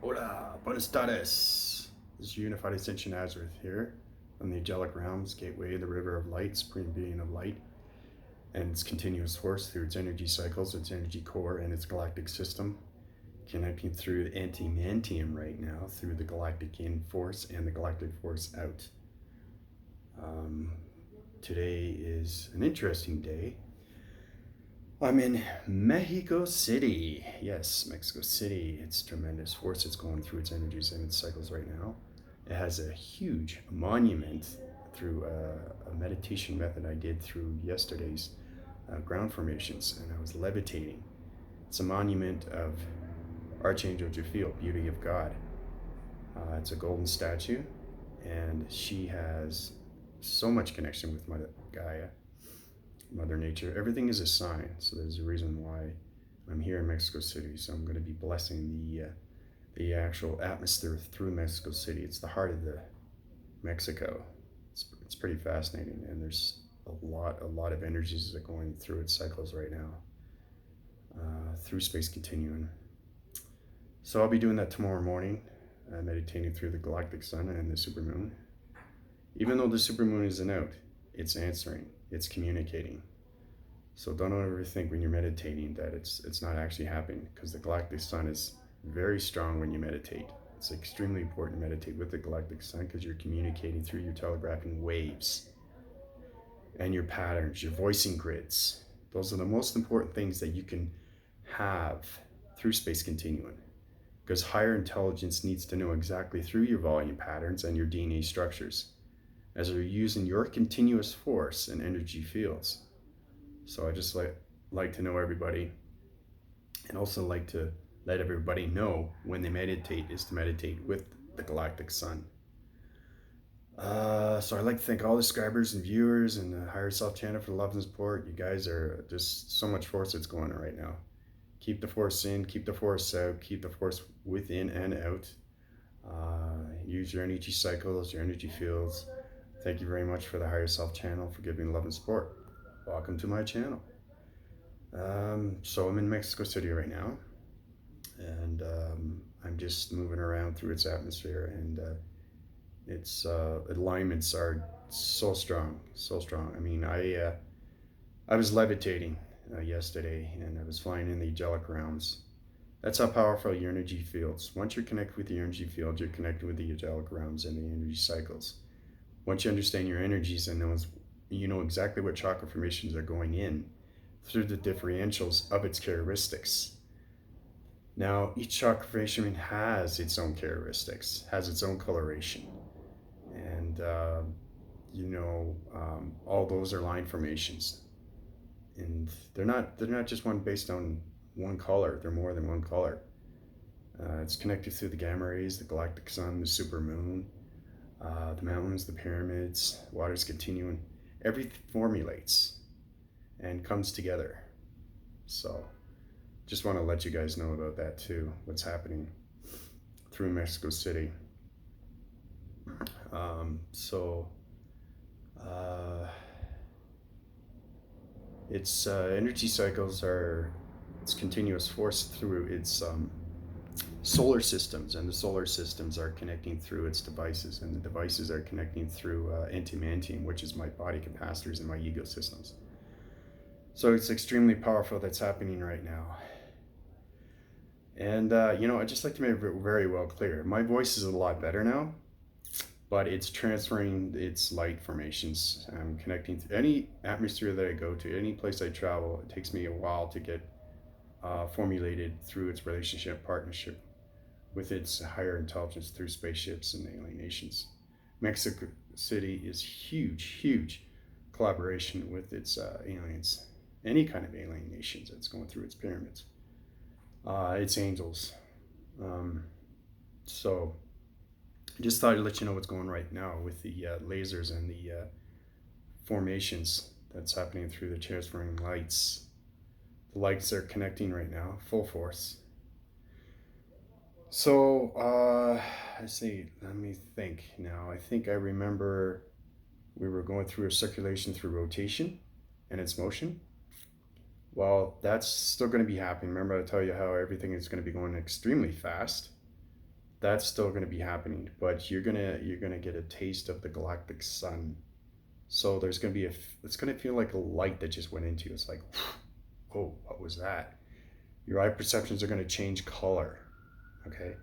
Hola, buenas tardes. This is Unified Ascension Nazareth here on the Angelic Realms, Gateway, the River of Light, Supreme Being of Light, and its continuous force through its energy cycles, its energy core, and its galactic system, connecting through the antimantium right now, through the galactic in force and the galactic force out. Um, Today is an interesting day. I'm in Mexico City. Yes, Mexico City. It's tremendous force that's going through its energies and its cycles right now. It has a huge monument through a meditation method I did through yesterday's ground formations, and I was levitating. It's a monument of Archangel Jophiel, Beauty of God. It's a golden statue, and she has so much connection with Mother Gaia, Mother Nature. Everything is a sign, so there's a reason why I'm here in Mexico City. So I'm going to be blessing the actual atmosphere through Mexico City. It's the heart of the Mexico. It's pretty fascinating, and there's a lot of energies that are going through its cycles right now through Space Continuum. So I'll be doing that tomorrow morning, meditating through the galactic sun and the supermoon. Even though the supermoon isn't out, it's answering, it's communicating. So don't ever think when you're meditating that it's not actually happening, because the galactic sun is very strong when you meditate. It's extremely important to meditate with the galactic sun because you're communicating through your telegraphing waves and your patterns, your voicing grids. Those are the most important things that you can have through Space Continuum, because higher intelligence needs to know exactly through your volume patterns and your DNA structures as you're using your continuous force and energy fields. So I just like to know everybody, and also like to let everybody know when they meditate is to meditate with the galactic sun. So I'd like to thank all the subscribers and viewers and the Higher Self channel for the love and support. You guys are just so much force that's going on right now. Keep the force in, keep the force out, keep the force within and out. Use your energy cycles, your energy fields. Thank you very much for the Higher Self channel for giving love and support. Welcome to my channel. So I'm in Mexico City right now, and I'm just moving around through its atmosphere, and its alignments are so strong, so strong. I mean, I was levitating yesterday, and I was flying in the angelic realms. That's how powerful your energy fields. Once you're connected with the energy field, you're connected with the angelic realms and the energy cycles. Once you understand your energies and knows, you know exactly what chakra formations are going in through the differentials of its characteristics. Now, each chakra formation has its own characteristics, has its own coloration, and all those are line formations, and they're not just one based on one color. They're more than one color. It's connected through the gamma rays, the galactic sun, the supermoon, the mountains, the pyramids, water's continuum. Everything formulates and comes together. So just want to let you guys know about that too, what's happening through Mexico City. So its energy cycles are its continuous force through its solar systems, and the solar systems are connecting through its devices, and the devices are connecting through antimantium, which is my body capacitors and my ego systems. So it's extremely powerful that's happening right now. And I'd just like to make it very well clear. My voice is a lot better now, but it's transferring its light formations. I'm connecting to any atmosphere that I go to, any place I travel. It takes me a while to get formulated through its relationship, partnership with its higher intelligence through spaceships and alien nations. Mexico City is huge, huge collaboration with its aliens, any kind of alien nations that's going through its pyramids, its angels. So just thought I'd let you know what's going right now with the lasers and the formations that's happening through the transferring lights. The lights are connecting right now, full force. So, let's see, let me think now. I think I remember we were going through a circulation through rotation and its motion. Well, that's still going to be happening. Remember, I tell you how everything is going to be going extremely fast. That's still going to be happening, but you're gonna get a taste of the galactic sun. So there's going to be it's going to feel like a light that just went into you. It's like, oh, what was that? Your eye perceptions are going to change color. Okay,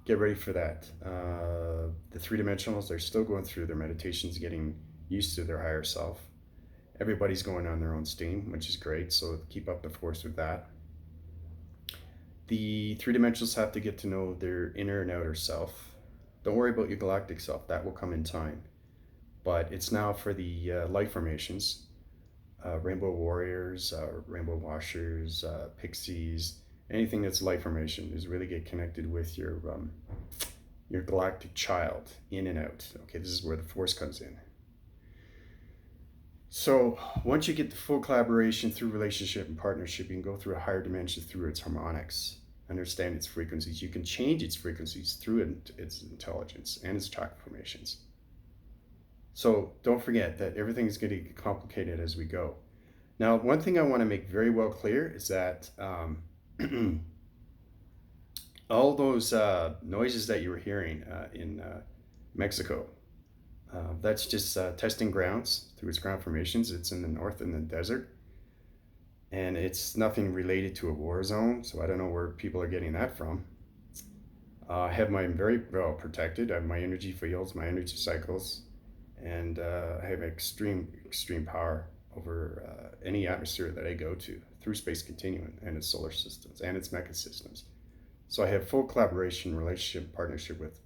get ready for that. The three dimensionals, they're still going through their meditations, getting used to their higher self. Everybody's going on their own steam, which is great. So keep up the force with that. The three dimensionals have to get to know their inner and outer self. Don't worry about your galactic self, that will come in time. But it's now for the light formations, rainbow warriors, rainbow washers, pixies, anything that's light formation is really get connected with your galactic child in and out. Okay, this is where the force comes in. So once you get the full collaboration through relationship and partnership, you can go through a higher dimension through its harmonics, understand its frequencies. You can change its frequencies through its intelligence and its chakra formations. So don't forget that everything is going to get complicated as we go. Now, one thing I want to make very well clear is that all those noises that you were hearing in Mexico, that's just testing grounds through its ground formations. It's in the north in the desert. And it's nothing related to a war zone, so I don't know where people are getting that from. I have my very well protected. I have my energy fields, my energy cycles, and I have extreme power over any atmosphere that I go to through Space Continuum and its solar systems and its mecha systems. So I have full collaboration, relationship, partnership with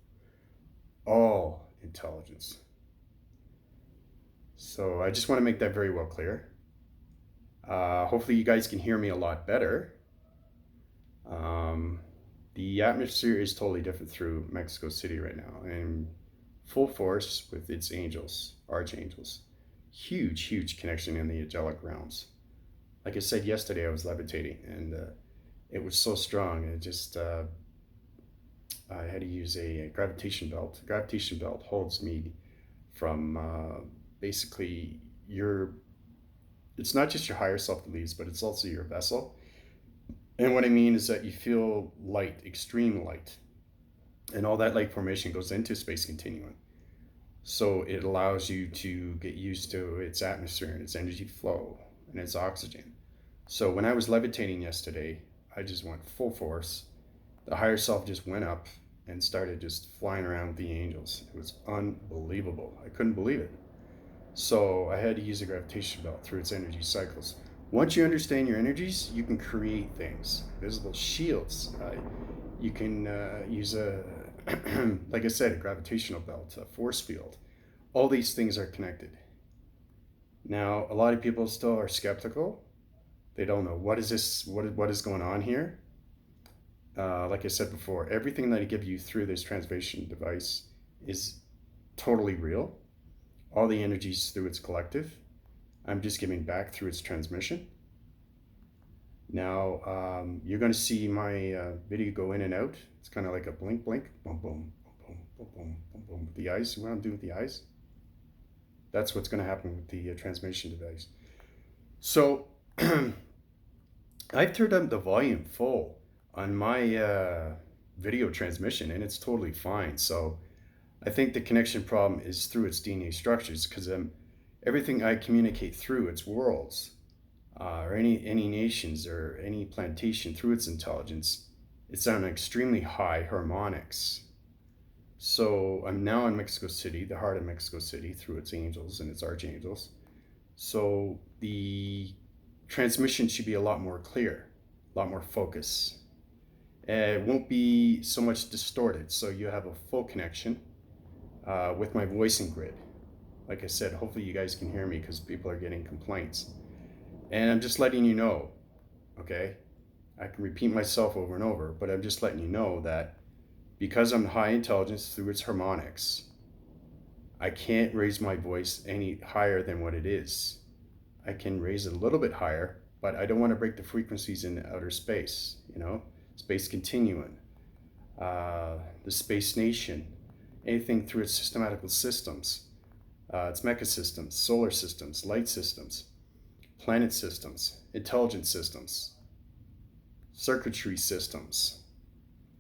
all intelligence. So I just want to make that very well clear. Hopefully you guys can hear me a lot better. The atmosphere is totally different through Mexico City right now, and full force with its angels, archangels. Huge connection in the angelic realms. Like I said yesterday, I was levitating, and it was so strong. It just I had to use a gravitation belt. A gravitation belt holds me from basically it's not just your higher self that leaves, but it's also your vessel. And what I mean is that you feel light, extreme light. And all that light formation goes into Space Continuum. So it allows you to get used to its atmosphere and its energy flow and its oxygen. So when I was levitating yesterday, I just went full force. The higher self just went up and started just flying around with the angels. It was unbelievable. I couldn't believe it. So I had to use a gravitation belt through its energy cycles. Once you understand your energies, you can create things. Visible shields. You can use like I said, a gravitational belt, a force field. All these things are connected. Now, a lot of people still are skeptical. They don't know what is this, what is going on here. Like I said before, everything that I give you through this transmission device is totally real. All the energies through its collective. I'm just giving back through its transmission. Now, you're going to see my video go in and out. It's kind of like a blink, boom, boom, boom, boom, boom, boom, boom, boom. The eyes, see what I'm doing with the eyes? That's what's going to happen with the transmission device. So, I've turned up the volume full on my video transmission, and it's totally fine. So, I think the connection problem is through its DNA structures, because everything I communicate through its worlds, or any nations or any plantation through its intelligence, it's on extremely high harmonics. So I'm now in Mexico City, the heart of Mexico City, through its angels and its archangels. So the transmission should be a lot more clear, a lot more focus. It won't be so much distorted, so you have a full connection with my voicing grid. Like I said, hopefully you guys can hear me because people are getting complaints. And I'm just letting you know, okay? I can repeat myself over and over, but I'm just letting you know that because I'm high intelligence through its harmonics, I can't raise my voice any higher than what it is. I can raise it a little bit higher, but I don't want to break the frequencies in outer space, Space Continuum, the Space Nation, anything through its systematical systems, its mecha systems, solar systems, light systems, planet systems, intelligence systems, circuitry systems,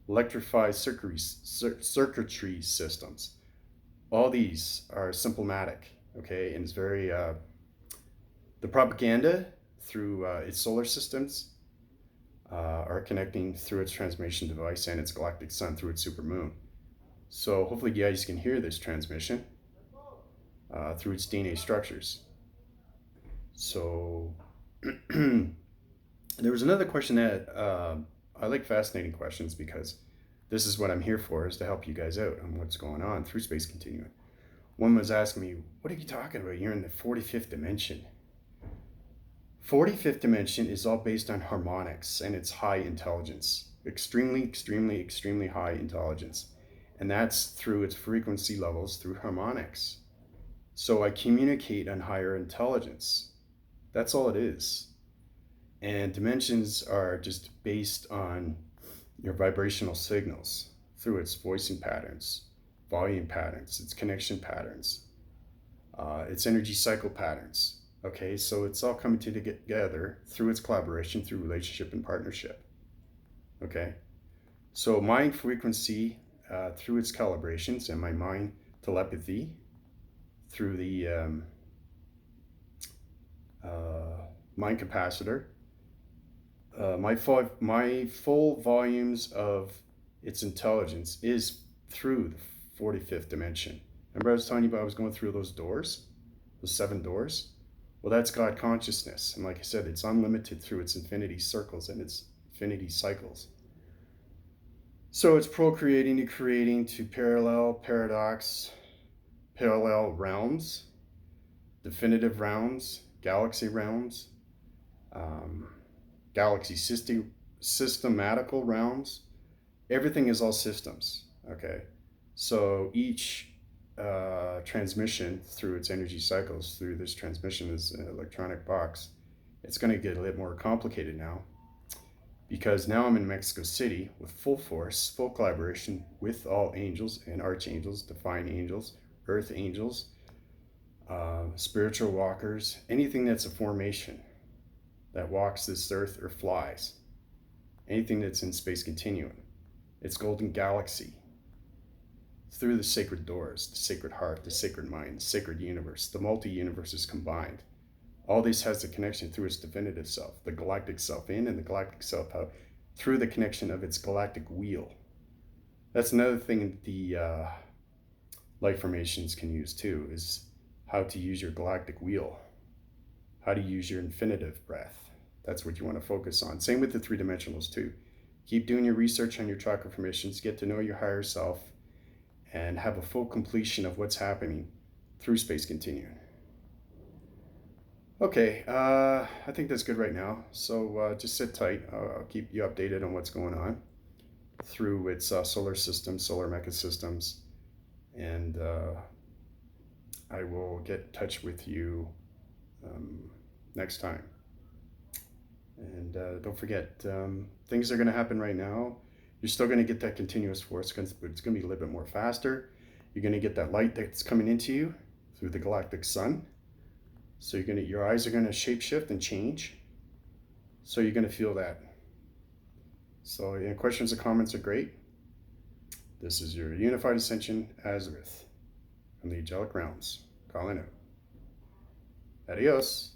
electrified circuitry systems. All these are symptomatic, okay? And it's very, the propaganda through its solar systems are connecting through its transmission device and its galactic sun through its supermoon. So hopefully you guys can hear this transmission through its DNA structures. So there was another question that I like fascinating questions because this is what I'm here for, is to help you guys out on what's going on through Space Continuum. One was asking me, what are you talking about? You're in the 45th dimension. 45th dimension is all based on harmonics and it's high intelligence. Extremely, extremely, extremely high intelligence. And that's through its frequency levels through harmonics. So I communicate on higher intelligence. That's all it is. And dimensions are just based on your vibrational signals through its voicing patterns, volume patterns, its connection patterns, its energy cycle patterns. Okay, so it's all coming together through its collaboration, through relationship and partnership. Okay, so mind frequency through its calibrations and my mind telepathy through the mind capacitor. My full volumes of its intelligence is through the 45th dimension. Remember I was telling you about I was going through those doors, those 7 doors? Well, that's God consciousness. And like I said, it's unlimited through its infinity circles and its infinity cycles. So it's procreating to creating to parallel, paradox, parallel realms, definitive realms, galaxy realms, galaxy systematical realms. Everything is all systems, okay? So each transmission through its energy cycles, through this transmission is an electronic box. It's going to get a little more complicated now because now I'm in Mexico City with full force, full collaboration with all angels and archangels, divine angels, earth angels, spiritual walkers, anything that's a formation that walks this earth or flies, anything that's in Space Continuum, its golden galaxy, through the sacred doors, the sacred heart, the sacred mind, the sacred universe, the multi-universes combined. All this has a connection through its definitive self, the galactic self in and the galactic self out, through the connection of its galactic wheel. That's another thing the light formations can use too, is how to use your galactic wheel, how to use your infinitive breath. That's what you want to focus on. Same with the 3-dimensionals too. Keep doing your research on your chakra formations, get to know your higher self, and have a full completion of what's happening through Space Continuum. Okay, I think that's good right now. So just sit tight. I'll keep you updated on what's going on through its solar system, solar mecha systems, and I will get in touch with you next time. And don't forget, things are going to happen right now. You're still going to get that continuous force, but it's going to be a little bit more faster. You're going to get that light that's coming into you through the galactic sun. So your eyes are going to shapeshift and change. So you're going to feel that. So questions or comments are great. This is your Unified Ascension Azareth from the Angelic Realms. Calling out. Adios.